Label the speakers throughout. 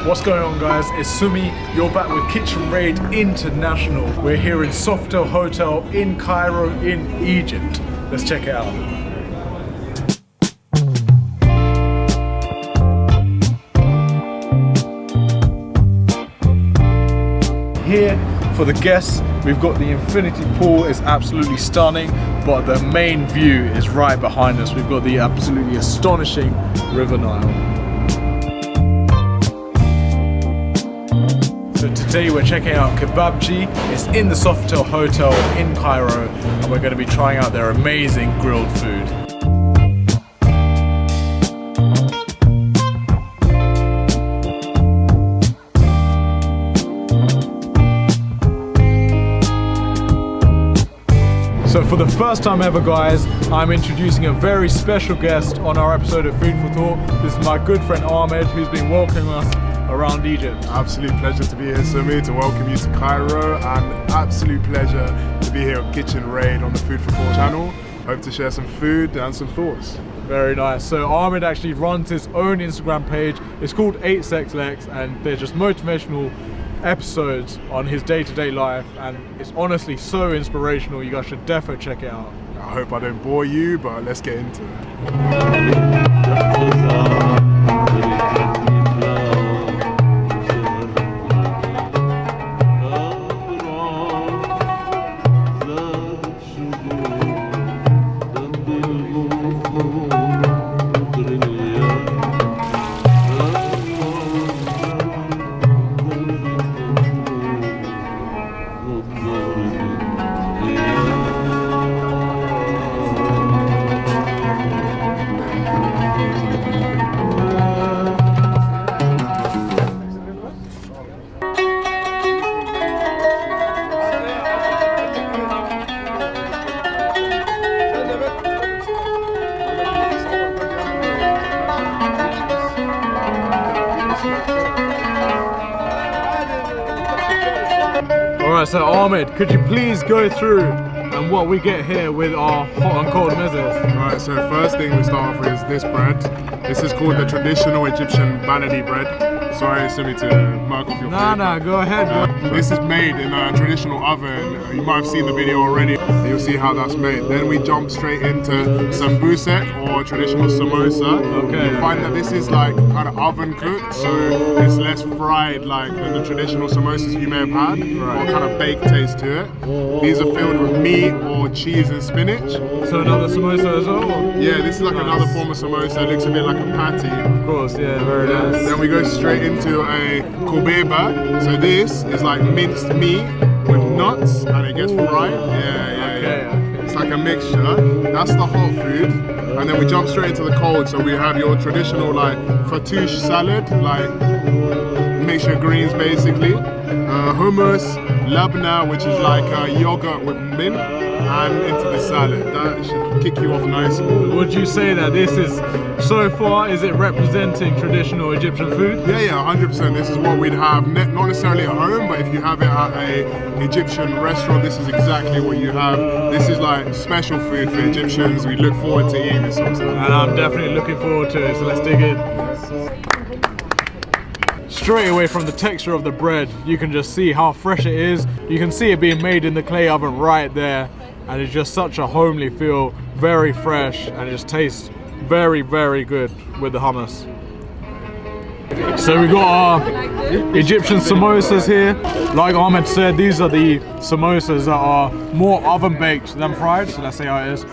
Speaker 1: What's going on, guys? It's Summi. You're back with Kitchen Raid International. We're here in Sofitel Hotel in Cairo in Egypt. Let's check it out. Here for the guests, we've got the infinity pool. It's absolutely stunning, but the main view is right behind us. We've got the absolutely astonishing River Nile. So today we're checking out Kebabgy. It's in the Sofitel Hotel in Cairo, and we're going to be trying out their amazing grilled food. So for the first time ever, guys, I'm introducing a very special guest on our episode of Food for Thought. This is my good friend Ahmed, who's been welcoming us around Egypt.
Speaker 2: Absolute pleasure to be here, Summi, to welcome you to Cairo, and absolute pleasure to be here on Kitchen Raid on the Food for Thought channel. Hope to share some food and some thoughts.
Speaker 1: Very nice. So Ahmed actually runs his own Instagram page. It's called 8SECLECS, and they're just motivational episodes on his day-to-day life, and it's honestly so inspirational. You guys should definitely check it out.
Speaker 2: I hope I don't bore you, but let's get into it.
Speaker 1: Alright, so Ahmed, could you please go through and what we get here with our hot and cold mezes?
Speaker 2: Right, so first thing we start off with is this bread. This is called the traditional Egyptian baladi bread. Sorry, Summi, to mark off your food.
Speaker 1: Nah, go ahead, bro.
Speaker 2: This is made in a traditional oven. You might have seen the video already. You'll see how that's made. Then we jump straight into sambousek, or traditional samosa.
Speaker 1: Okay.
Speaker 2: You find that this is like kind of oven cooked, so it's less fried like than the traditional samosas you may have had, or kind of baked taste to it. These are filled with meat or cheese and spinach.
Speaker 1: So another samosa as well? Or?
Speaker 2: Yeah, this is like another form of samosa. It looks a bit like a patty.
Speaker 1: Of course, yeah, very nice.
Speaker 2: Then we go straight into a kebabgy. So this is like minced meat with nuts, and it gets fried. Yeah. It's like a mixture. That's the hot food. And then we jump straight into the cold. So we have your traditional like fattoush salad, like mixture of greens basically. Hummus, labna, which is like yogurt with mint, and into the salad. That should kick you off nicely.
Speaker 1: Would you say that this is, so far, is it representing traditional Egyptian food?
Speaker 2: Yeah, 100%. This is what we'd have, not necessarily at home, but if you have it at a Egyptian restaurant, this is exactly what you have. This is like special food for Egyptians. We look forward to eating this sort of stuff.
Speaker 1: And I'm definitely looking forward to it, so let's dig in. Straight away from the texture of the bread, you can just see how fresh it is. You can see it being made in the clay oven right there, and it's just such a homely feel, very fresh, and it just tastes very, very good with the hummus. So we got our Egyptian samosas here. Like Ahmed said, these are the samosas that are more oven baked than fried, so let's see how it is.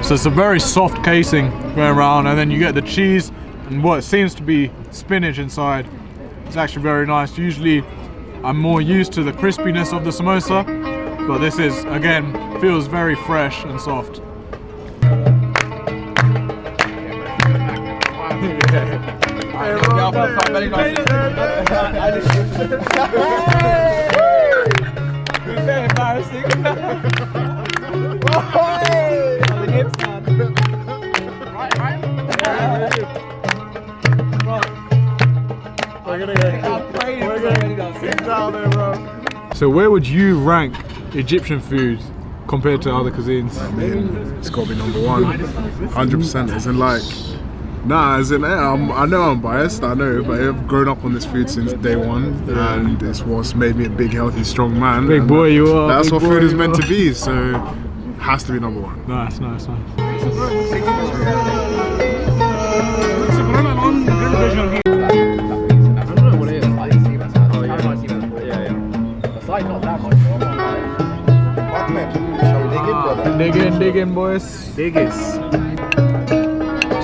Speaker 1: So it's a very soft casing going around, and then you get the cheese and what seems to be spinach inside. It's actually very nice. Usually I'm more used to the crispiness of the samosa, but this is, again, feels very fresh and soft. So where would you rank Egyptian food compared to other cuisines?
Speaker 2: I mean, it's got to be number one, 100%. As in like, I know I'm biased, I know, but I've grown up on this food since day one, and it's what's made me a big, healthy, strong man.
Speaker 1: Big boy you are.
Speaker 2: That's what food is meant to be, so has to be number one.
Speaker 1: Nice, nice, nice. Dig in, boys.
Speaker 2: Dig it.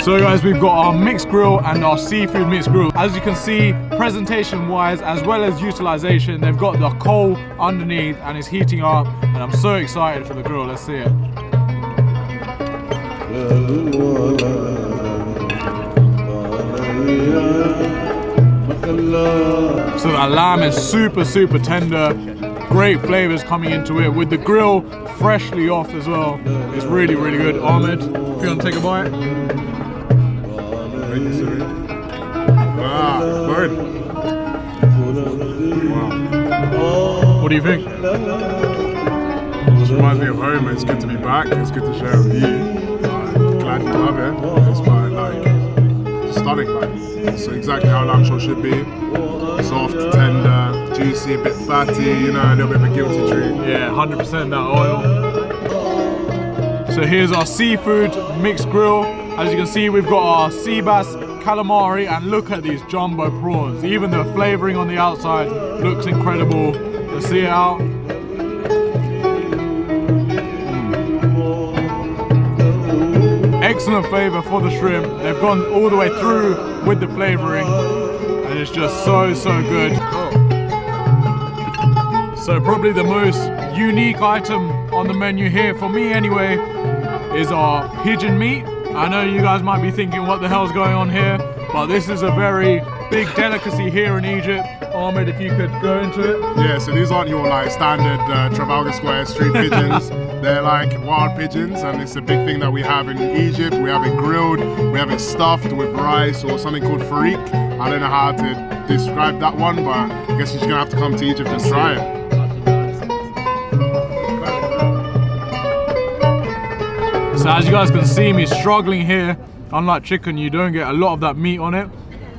Speaker 1: So guys, we've got our mixed grill and our seafood mixed grill. As you can see, presentation wise as well as utilization, they've got the coal underneath and it's heating up, and I'm so excited for the grill. Let's see it. So the lamb is super tender, great flavors coming into it with the grill freshly off as well. It's really good. Ahmed, if you want to take a bite.
Speaker 2: Thank you, Summi. Wow, bird. Wow.
Speaker 1: What do you think?
Speaker 2: This reminds me of home. It's good to be back. It's good to share with you. Glad you love it. It's like stunning, like so exactly how lamb chop should be. Soft, tender, juicy, a bit fatty. You know, a little bit of a guilty treat.
Speaker 1: Yeah, 100% that oil. So here's our seafood mixed grill. As you can see, we've got our sea bass, calamari, and look at these jumbo prawns. Even the flavoring on the outside looks incredible. Let's see it out. Excellent flavor for the shrimp. They've gone all the way through with the flavoring, and it's just so good. So probably the most unique item on the menu here, for me anyway, is our pigeon meat. I know you guys might be thinking what the hell's going on here, but this is a very big delicacy here in Egypt. Ahmed, if you could go into it.
Speaker 2: Yeah, so these aren't your like standard Trafalgar Square street pigeons. They're like wild pigeons, and it's a big thing that we have in Egypt. We have it grilled, we have it stuffed with rice or something called farik. I don't know how to describe that one, but I guess you're just gonna have to come to Egypt and try it.
Speaker 1: So as you guys can see me struggling here, unlike chicken, you don't get a lot of that meat on it,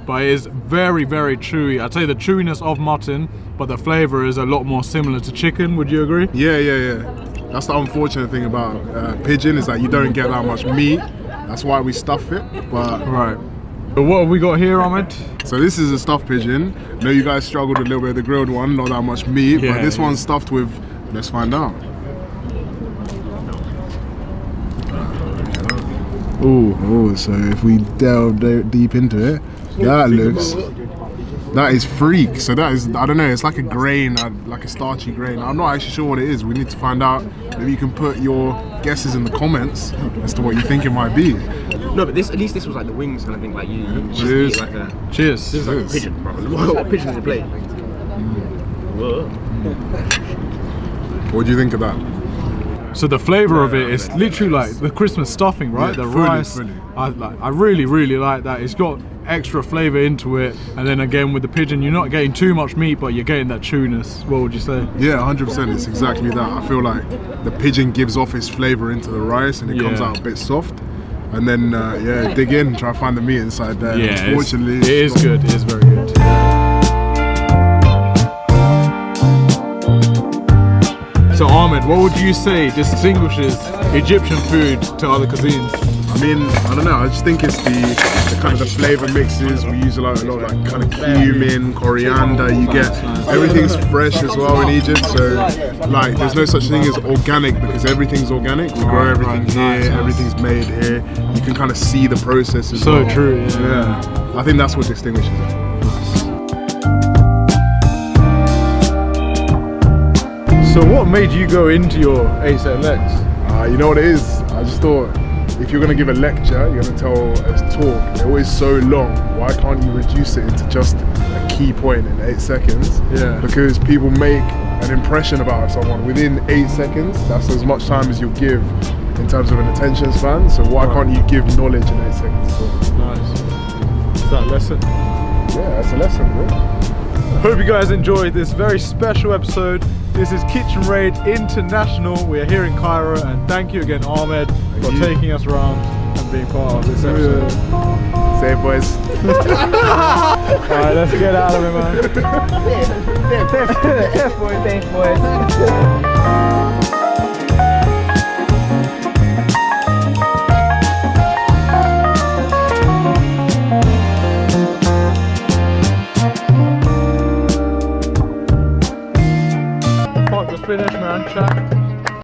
Speaker 1: but it is very chewy. I'd say the chewiness of mutton, but the flavor is a lot more similar to chicken. Would you agree?
Speaker 2: Yeah. That's the unfortunate thing about pigeon, is that you don't get that much meat. That's why we stuff it. But
Speaker 1: right. But what have we got here, Ahmed?
Speaker 2: So this is a stuffed pigeon. I know you guys struggled a little bit with the grilled one, not that much meat, but this one's stuffed with, let's find out. Oh, so if we delve deep into it, that is freak. So that is, I don't know, it's like a grain, like a starchy grain. I'm not actually sure what it is. We need to find out. Maybe you can put your guesses in the comments as to what you think it might be.
Speaker 3: No, but at least this was like the wings kind of thing, like you
Speaker 2: Cheers.
Speaker 3: eat like a...
Speaker 1: Cheers.
Speaker 3: This is like a pigeon, bro. What pigeon to play?
Speaker 2: What do you think of that?
Speaker 1: So the flavor of it is literally like the Christmas stuffing, right?
Speaker 2: Yeah,
Speaker 1: the
Speaker 2: fully.
Speaker 1: rice. I really like that. It's got extra flavor into it, and then again with the pigeon, you're not getting too much meat, but you're getting that chewness. What would you say?
Speaker 2: Yeah, 100%. It's exactly that. I feel like the pigeon gives off its flavor into the rice, and it comes out a bit soft. And then dig in, try to find the meat inside there.
Speaker 1: Yeah,
Speaker 2: unfortunately,
Speaker 1: it is good. It is very good. So Ahmed, what would you say distinguishes Egyptian food to other cuisines?
Speaker 2: I mean, I don't know, I just think it's the kind of the flavor mixes. We use a lot of like kind of cumin, coriander. You get everything's fresh as well in Egypt. So like there's no such thing as organic, because everything's organic. We grow everything here, everything's made here. You can kind of see the process as well.
Speaker 1: So true,
Speaker 2: yeah. I think that's what distinguishes it.
Speaker 1: So what made you go into your 8SECLECS?
Speaker 2: You know what it is? I just thought, if you're going to give a lecture, you're going to tell a talk, they're always so long. Why can't you reduce it into just a key point in 8 seconds?
Speaker 1: Yeah.
Speaker 2: Because people make an impression about someone within 8 seconds. That's as much time as you'll give in terms of an attention span. So why can't you give knowledge in 8 seconds?
Speaker 1: Nice. Is that a lesson?
Speaker 2: Yeah, that's a lesson, bro.
Speaker 1: Hope you guys enjoyed this very special episode. This is Kitchen Raid International. We're here in Cairo, and thank you again, Ahmed, for taking us around and being part of this episode.
Speaker 2: Save, boys.
Speaker 1: Alright, let's get out of it, man.
Speaker 4: Thanks, boys.
Speaker 1: Fuck, just finished, man. Chat.